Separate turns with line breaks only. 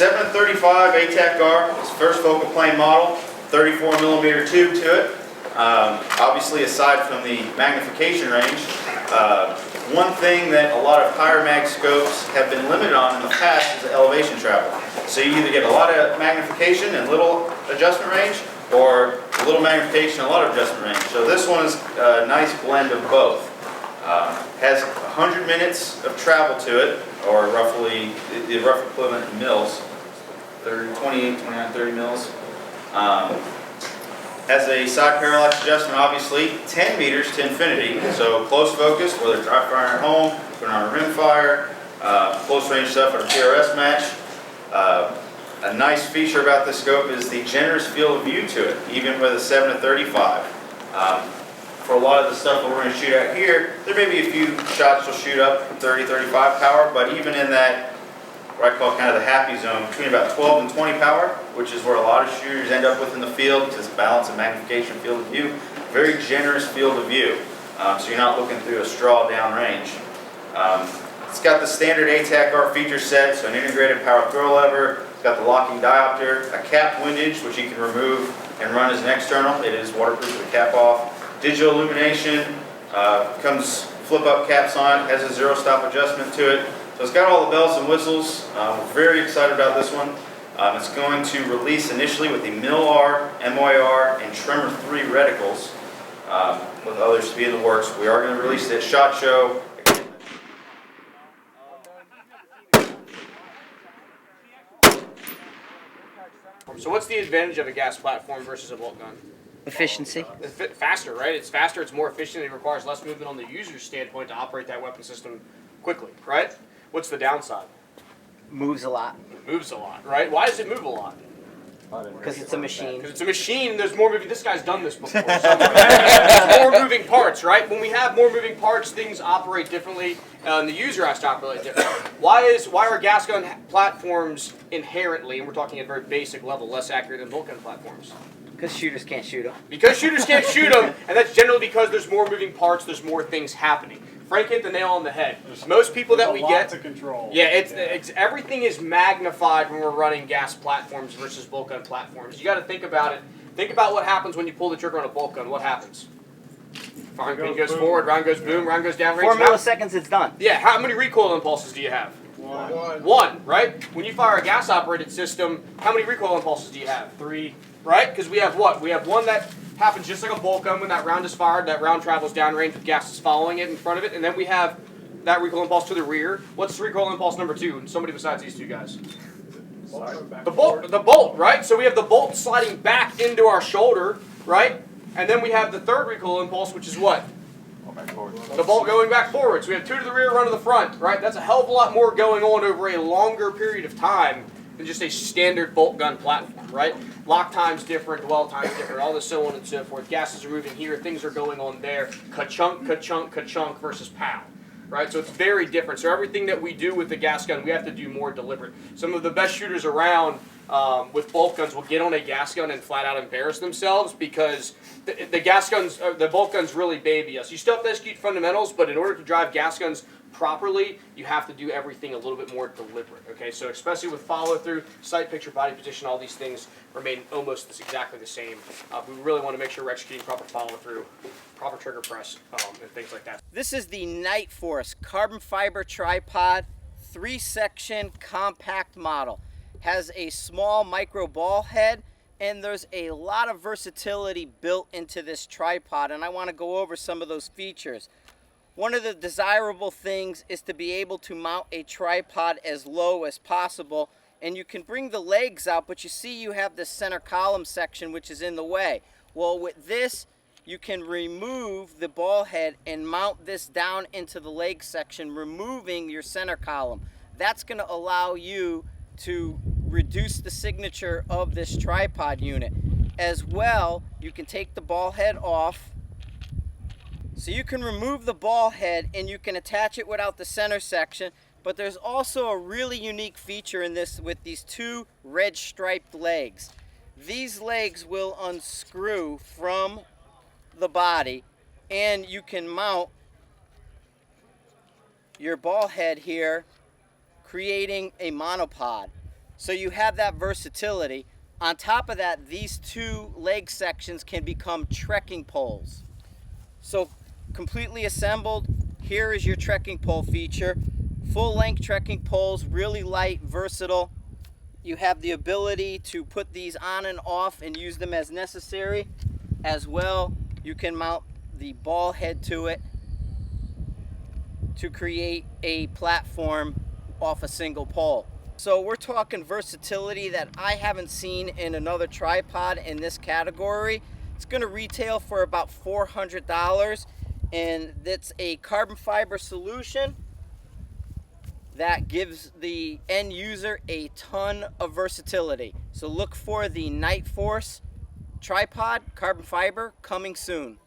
7-35 ATACR is first focal plane model, 34mm tube to it. Obviously, aside from the magnification range, one thing that a lot of higher mag scopes have been limited on in the past is the elevation travel. So you either get a lot of magnification and little adjustment range, or a little magnification and a lot of adjustment range. So this one is a nice blend of both. Has 100 minutes of travel to it, or roughly the rough equivalent in mils, 28, 29, 30 mils. Has a side parallax adjustment, obviously, 10 meters to infinity. So close focus, whether it's dry fire at home, putting on a rim fire, close range stuff at a PRS match. A nice feature about this scope is the generous field of view to it, even with a 7-35. For a lot of the stuff that we're going to shoot at here, there may be a few shots you'll shoot up 30, 35 power, but even in that, what I call kind of the happy zone, between about 12 and 20 power, which is where a lot of shooters end up with in the field, because it's balance and magnification field of view. Very generous field of view, so you're not looking through a straw down range. It's got the standard ATACR feature set, so an integrated power throw lever. It's got the locking diopter, a cap windage, which you can remove and run as an external. It is waterproof with the cap off. Digital illumination, comes flip up caps on, has a zero stop adjustment to it. So it's got all the bells and whistles. We're very excited about this one. It's going to release initially with the MIL-R, MOIR, and Tremor 3 reticles, with others to be in the works. We are going to release it at SHOT Show.
So what's the advantage of a gas platform versus a bolt gun?
Efficiency.
It's faster, right? It's faster, it's more efficient, it requires less movement on the user's standpoint to operate that weapon system quickly, right? What's the downside?
Moves a lot.
It moves a lot, right? Why does it move a lot?
Because it's a machine.
Because it's a machine, there's more moving. This guy's done this before. So there's more moving parts, right? When we have more moving parts, things operate differently, and the user has to operate differently. Why are gas gun platforms inherently, and we're talking at a very basic level, less accurate than bolt gun platforms?
Because shooters can't shoot them.
Because shooters can't shoot them, and that's generally because there's more moving parts, there's more things happening. Frank hit the nail on the head. Most people that we get
to control.
Yeah, it's everything is magnified when we're running gas platforms versus bolt gun platforms. You got to think about it. Think about what happens when you pull the trigger on a bolt gun. What happens? Firing pin goes forward, round goes boom, round goes down.
4 milliseconds, it's done.
Yeah, how many recoil impulses do you have? One, right? When you fire a gas operated system, how many recoil impulses do you have? 3. Right? Because we have what? We have one that happens just like a bolt gun. When that round is fired, that round travels downrange with gases following it in front of it, and then we have that recoil impulse to the rear. What's recoil impulse number 2? Somebody besides these two guys. The bolt, right? So we have the bolt sliding back into our shoulder, right? And then we have the third recoil impulse, which is what? The bolt going back forward. So we have 2 to the rear, 1 to the front, right? That's a hell of a lot more going on over a longer period of time than just a standard bolt gun platform, right? Lock time's different, dwell time's different, all this so on and so forth. Gases are moving here, things are going on there. Ka-chunk, ka-chunk, ka-chunk versus pow, right? So it's very different. So everything that we do with the gas gun, we have to do more deliberate. Some of the best shooters around with bolt guns will get on a gas gun and flat out embarrass themselves because the gas guns, the bolt guns really baby us. You still have to execute fundamentals, but in order to drive gas guns properly, you have to do everything a little bit more deliberate, okay? So especially with follow-through, sight picture, body position, all these things remain almost exactly the same. We really want to make sure we're executing proper follow-through, proper trigger press, and things like that.
This is the Nightforce carbon fiber tripod, 3-section compact model. Has a small micro ball head, and there's a lot of versatility built into this tripod, and I want to go over some of those features. One of the desirable things is to be able to mount a tripod as low as possible, and you can bring the legs out, but you see you have the center column section which is in the way. Well, with this, you can remove the ball head and mount this down into the leg section, removing your center column. That's going to allow you to reduce the signature of this tripod unit. As well, you can take the ball head off. So you can remove the ball head and you can attach it without the center section, but there's also a really unique feature in this with these 2 red striped legs. These legs will unscrew from the body and you can mount your ball head here, creating a monopod. So you have that versatility. On top of that, these two leg sections can become trekking poles. So completely assembled, here is your trekking pole feature. Full length trekking poles, really light, versatile. You have the ability to put these on and off and use them as necessary. As well, you can mount the ball head to it to create a platform off a single pole. So we're talking versatility that I haven't seen in another tripod in this category. It's going to retail for about $400, and that's a carbon fiber solution that gives the end user a ton of versatility. So look for the Nightforce tripod carbon fiber coming soon.